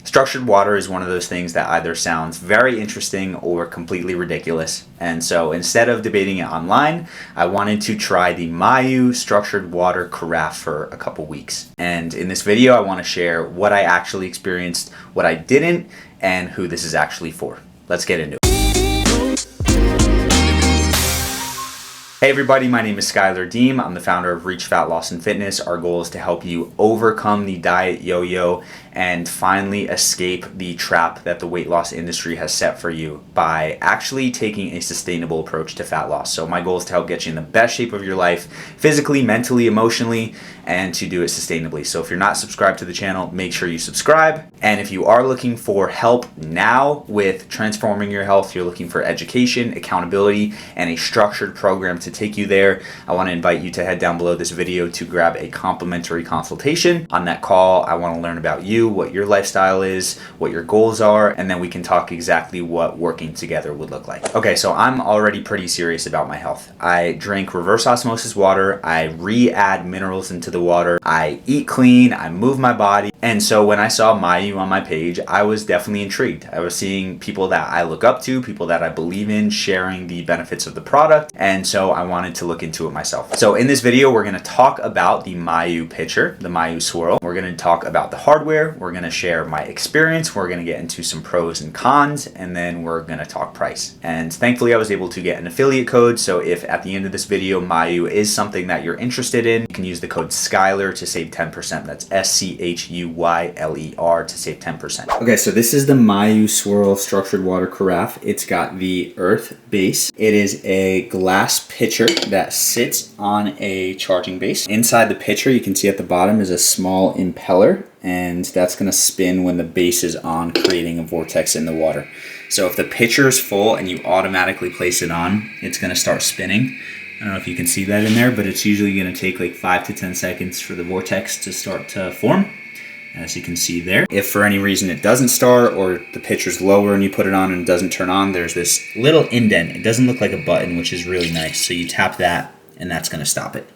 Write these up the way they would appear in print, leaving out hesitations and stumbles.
Structured water is one of those things that either sounds very interesting or completely ridiculous. And so instead of debating it online, I wanted to try the Mayu structured water carafe for a couple weeks. And in this video, I want to share what I actually experienced, what I didn't, and who this is actually for. Let's get into it. Hey everybody, my name is Schuyler Diehm. I'm the founder of Reach Fat Loss and Fitness. Our goal is to help you overcome the diet yo-yo and finally escape the trap that the weight loss industry has set for you by actually taking a sustainable approach to fat loss. So my goal is to help get you in the best shape of your life, physically, mentally, emotionally, and to do it sustainably. So if you're not subscribed to the channel, make sure you subscribe. And if you are looking for help now with transforming your health, you're looking for education, accountability, and a structured program to take you there, I want to invite you to head down below this video to grab a complimentary consultation. On that call, I want to learn about you, what your lifestyle is, what your goals are, and then we can talk exactly what working together would look like. Okay, so I'm already pretty serious about my health. I drink reverse osmosis water, I re-add minerals into the water, I eat clean, I move my body, and so when I saw Mayu on my page, I was definitely intrigued. I was seeing people that I look up to, people that I believe in, sharing the benefits of the product, and so I wanted to look into it myself. So in this video, we're going to talk about the Mayu Pitcher, the Mayu Swirl. We're going to talk about the hardware, we're going to share my experience, we're going to get into some pros and cons, and then we're going to talk price. And thankfully, I was able to get an affiliate code, so if at the end of this video, Mayu is something that you're interested in, you can use the code Schuyler to save 10%. That's SCHUYLER to save 10%. Okay, so this is the Mayu Swirl Structured Water Carafe. It's got the earth base. It is a glass pitcher that sits on a charging base. Inside the pitcher, you can see at the bottom is a small impeller, and that's going to spin when the base is on, creating a vortex in the water. So if the pitcher is full and you automatically place it on, it's going to start spinning. I don't know if you can see that in there, but it's usually going to take like 5 to 10 seconds for the vortex to start to form, as you can see there. If for any reason it doesn't start, or the pitcher's lower and you put it on and it doesn't turn on, there's this little indent. It doesn't look like a button, which is really nice. So you tap that and that's going to stop it.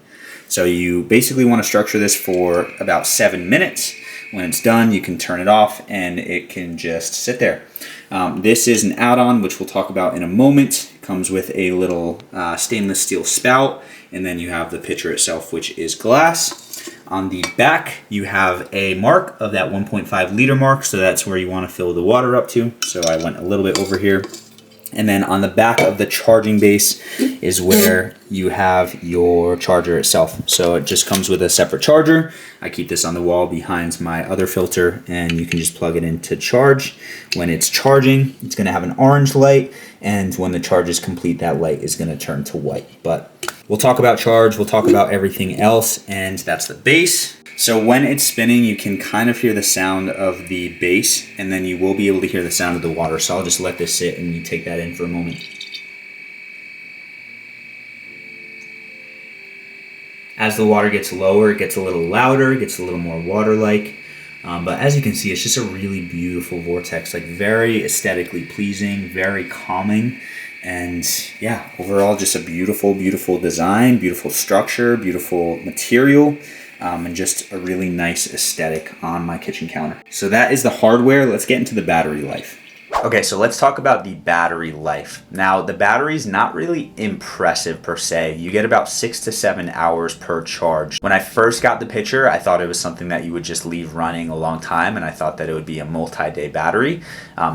So you basically want to structure this for about 7 minutes. When it's done, you can turn it off and it can just sit there. This is an add-on, which we'll talk about in a moment. It comes with a little stainless steel spout, and then you have the pitcher itself, which is glass. On the back, you have a mark of that 1.5 liter mark, so that's where you want to fill the water up to. So I went a little bit over here. And then on the back of the charging base is where you have your charger itself. So it just comes with a separate charger. I keep this on the wall behind my other filter, and you can just plug it in to charge. When it's charging, it's going to have an orange light, and when the charge is complete, that light is going to turn to white. But we'll talk about charge, we'll talk about everything else, and that's the base. So when it's spinning, you can kind of hear the sound of the base, and then you will be able to hear the sound of the water. So I'll just let this sit and you take that in for a moment. As the water gets lower, it gets a little louder, it gets a little more water-like. But as you can see, it's just a really beautiful vortex, like very aesthetically pleasing, very calming. And yeah, overall just a beautiful, beautiful design, beautiful structure, beautiful material. And just a really nice aesthetic on my kitchen counter. So that is the hardware. Let's get into the battery life. Okay, so let's talk about the battery life. Now, the battery is not really impressive per se. You get about 6 to 7 hours per charge. When I first got the pitcher, I thought it was something that you would just leave running a long time, and I thought that it would be a multi-day battery.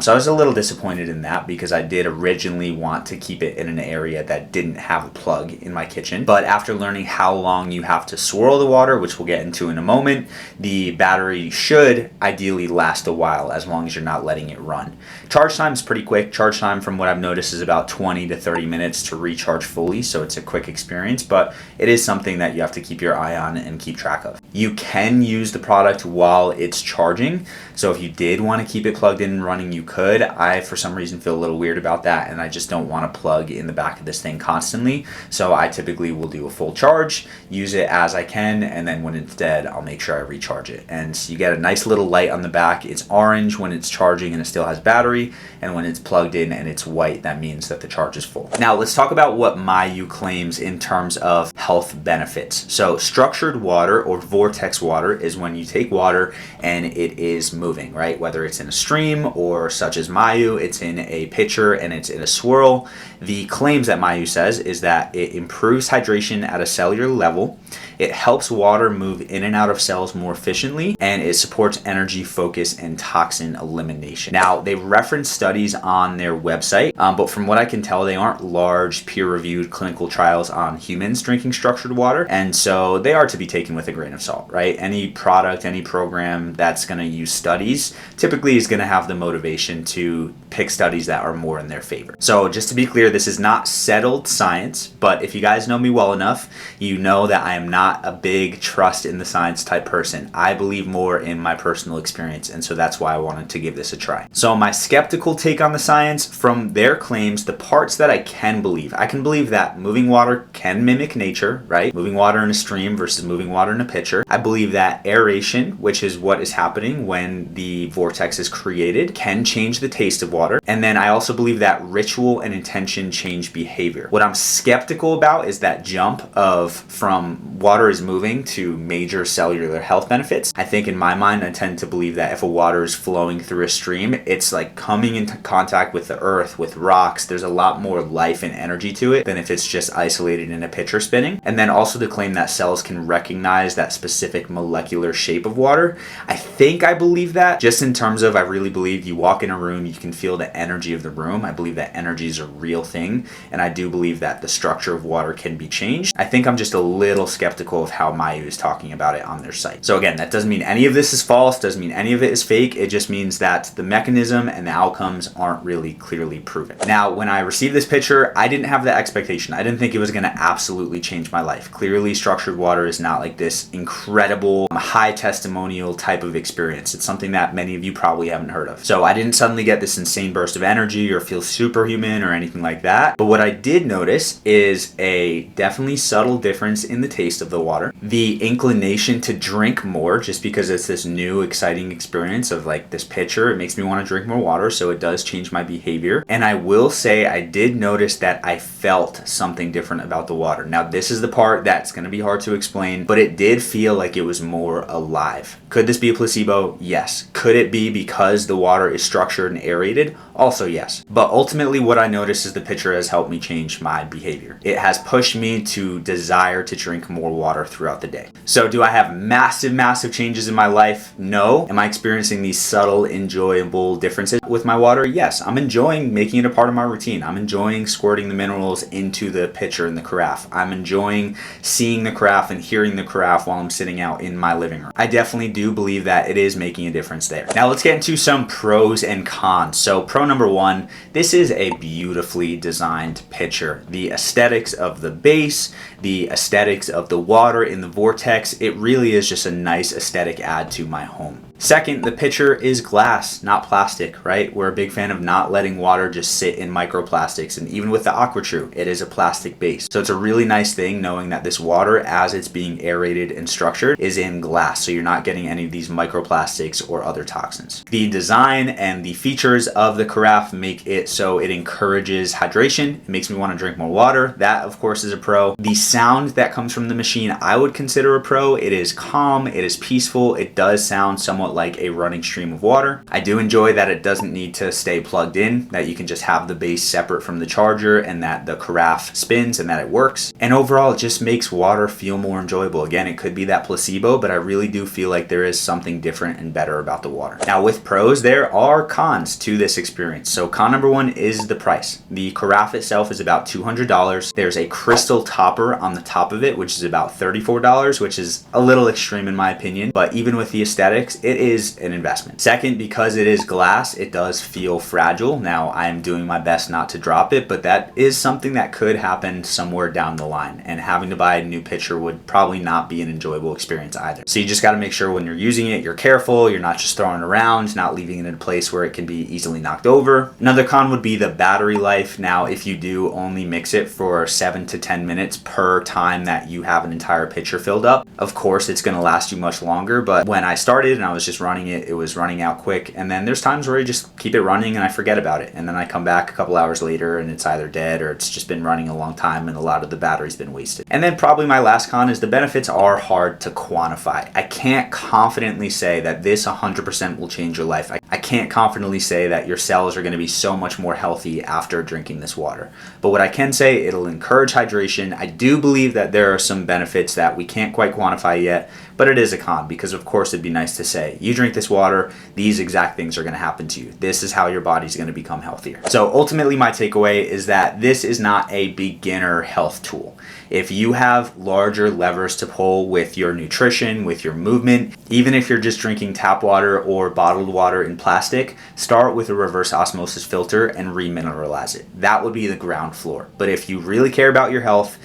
So I was a little disappointed in that because I did originally want to keep it in an area that didn't have a plug in my kitchen. But after learning how long you have to swirl the water, which we'll get into in a moment, the battery should ideally last a while as long as you're not letting it run. Charge time is pretty quick. Charge time, from what I've noticed, is about 20 to 30 minutes to recharge fully, so it's a quick experience, but it is something that you have to keep your eye on and keep track of. You can use the product while it's charging, so if you did want to keep it plugged in and running, you could. I, for some reason, feel a little weird about that, and I just don't want to plug in the back of this thing constantly, so I typically will do a full charge, use it as I can, and then when it's dead, I'll make sure I recharge it. And you get a nice little light on the back. It's orange when it's charging and it still has battery. battery, and when it's plugged in and it's white, that means that the charge is full. Now let's talk about what Mayu claims in terms of health benefits. So structured water or vortex water is when you take water and it is moving, right? Whether it's in a stream or such as Mayu, it's in a pitcher and it's in a swirl. The claims that Mayu says is that it improves hydration at a cellular level, it helps water move in and out of cells more efficiently, and it supports energy, focus, and toxin elimination. Now, they reference studies on their website, but from what I can tell, they aren't large peer-reviewed clinical trials on humans drinking structured water, and so they are to be taken with a grain of salt, right? Any product, any program that's going to use studies typically is going to have the motivation to pick studies that are more in their favor. So just to be clear, this is not settled science, but if you guys know me well enough, you know that I am not a big trust in the science type person. I believe more in my personal experience, and so that's why I wanted to give this a try. So my skeptical take on the science, from their claims, the parts that I can believe that moving water can mimic nature, right? Moving water in a stream versus moving water in a pitcher. I believe that aeration, which is what is happening when the vortex is created, can change the taste of water. And then I also believe that ritual and intention change behavior. What I'm skeptical about is that jump from water is moving to major cellular health benefits. I think in my mind, I tend to believe that if a water is flowing through a stream, it's like coming into contact with the earth, with rocks. There's a lot more life and energy to it than if it's just isolated in a pitcher spinning. And then also to claim that cells can recognize that specific molecular shape of water. I think I believe that, just in terms of, I really believe you walk in a room, you can feel the energy of the room. I believe that energy is a real thing, and I do believe that the structure of water can be changed. I think I'm just a little skeptical of how Mayu is talking about it on their site. So again, that doesn't mean any of this is false, doesn't mean any of it is fake. It just means that the mechanism and the outcomes aren't really clearly proven. Now, when I received this pitcher, I didn't have that expectation. I didn't think it was going to absolutely change my life. Clearly, structured water is not like this incredible, high testimonial type of experience. It's something that many of you probably haven't heard of. So I didn't suddenly get this insane burst of energy or feel superhuman or anything like that. But what I did notice is a definitely subtle difference in the taste of the water. The inclination to drink more, just because it's this new exciting experience of like this pitcher, it makes me want to drink more water, so it does change my behavior. And I will say I did notice that I felt something different about the water. Now this is the part that's going to be hard to explain, but it did feel like it was more alive. Could this be a placebo? Yes. Could it be because the water is structured and aerated? Also yes. But ultimately what I noticed is the pitcher has helped me change my behavior. It has pushed me to desire to drink more water throughout the day. So do I have massive changes in my life? No. Am I experiencing these subtle, enjoyable differences with my water? Yes. I'm enjoying making it a part of my routine. I'm enjoying squirting the minerals into the pitcher in the carafe. I'm enjoying seeing the carafe and hearing the carafe while I'm sitting out in my living room. I definitely do believe that it is making a difference there. Now let's get into some pros and cons. So pro number one, this is a beautifully designed pitcher. The aesthetics of the base, the aesthetics of the water in the vortex, it really is just a nice aesthetic add to my home. Second, the pitcher is glass, not plastic, right? We're a big fan of not letting water just sit in microplastics, and even with the AquaTrue, it is a plastic base. So it's a really nice thing knowing that this water, as it's being aerated and structured, is in glass, so you're not getting any of these microplastics or other toxins. The design and the features of the carafe make it so it encourages hydration. It makes me want to drink more water. That, of course, is a pro. The sound that comes from the machine, I would consider a pro. It is calm, it is peaceful, it does sound somewhat like a running stream of water. I do enjoy that it doesn't need to stay plugged in, that you can just have the base separate from the charger and that the carafe spins and that it works. And overall, it just makes water feel more enjoyable. Again, it could be that placebo, but I really do feel like there is something different and better about the water. Now with pros, there are cons to this experience. So con number one is the price. The carafe itself is about $200. There's a crystal topper on the top of it, which is about $34, which is a little extreme in my opinion, but even with the aesthetics, it is an investment. Second, because it is glass, it does feel fragile. Now, I'm doing my best not to drop it, but that is something that could happen somewhere down the line, and having to buy a new pitcher would probably not be an enjoyable experience either. So you just got to make sure when you're using it, you're careful, you're not just throwing it around, not leaving it in a place where it can be easily knocked over. Another con would be the battery life. Now, if you do only mix it for 7 to 10 minutes per time that you have an entire pitcher filled up, of course, it's going to last you much longer, but when I started and I was just running it was running out quick. And then there's times where I just keep it running and I forget about it, and then I come back a couple hours later and it's either dead or it's just been running a long time and a lot of the battery's been wasted. And then probably my last con is the benefits are hard to quantify. I can't confidently say that this 100% will change your life. I can't confidently say that your cells are going to be so much more healthy after drinking this water. But what I can say, it'll encourage hydration. I do believe that there are some benefits that we can't quite quantify yet, but it is a con, because of course it'd be nice to say, you drink this water, these exact things are going to happen to you. This is how your body's going to become healthier. So ultimately my takeaway is that this is not a beginner health tool. If you have larger levers to pull with your nutrition, with your movement, even if you're just drinking tap water or bottled water in plastic, start with a reverse osmosis filter and remineralize it. That would be the ground floor. But if you really care about your health,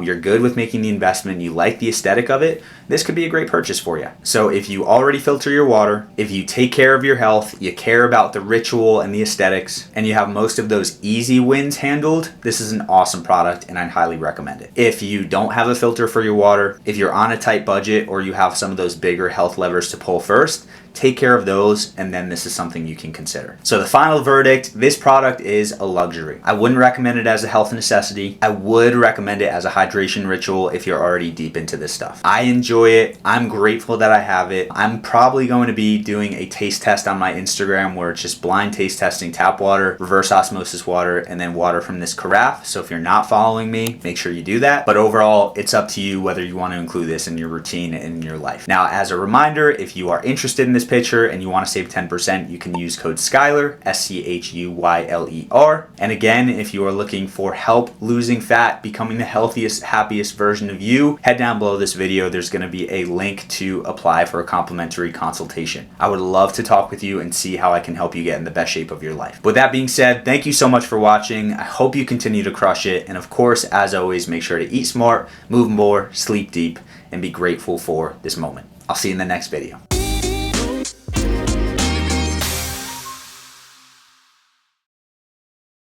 you're good with making the investment, you like the aesthetic of it, this could be a great purchase for you. So if you already filter your water, if you take care of your health, you care about the ritual and the aesthetics, and you have most of those easy wins handled, this is an awesome product and I'd highly recommend it. If you don't have a filter for your water, if you're on a tight budget or you have some of those bigger health levers to pull first, take care of those, and then this is something you can consider. So the final verdict, this product is a luxury. I wouldn't recommend it as a health necessity. I would recommend it as a hydration ritual if you're already deep into this stuff. I enjoy it. I'm grateful that I have it. I'm probably going to be doing a taste test on my Instagram where it's just blind taste testing tap water, reverse osmosis water, and then water from this carafe. So if you're not following me, make sure you do that. But overall, it's up to you whether you want to include this in your routine and in your life. Now, as a reminder, if you are interested in this pitcher and you want to save 10%, you can use code Schuyler, SCHUYLER. And again, if you are looking for help losing fat, becoming the healthiest, happiest version of you, head down below this video. There's going to be a link to apply for a complimentary consultation. I would love to talk with you and see how I can help you get in the best shape of your life. With that being said, thank you so much for watching. I hope you continue to crush it. And of course, as always, make sure to eat smart, move more, sleep deep, and be grateful for this moment. I'll see you in the next video.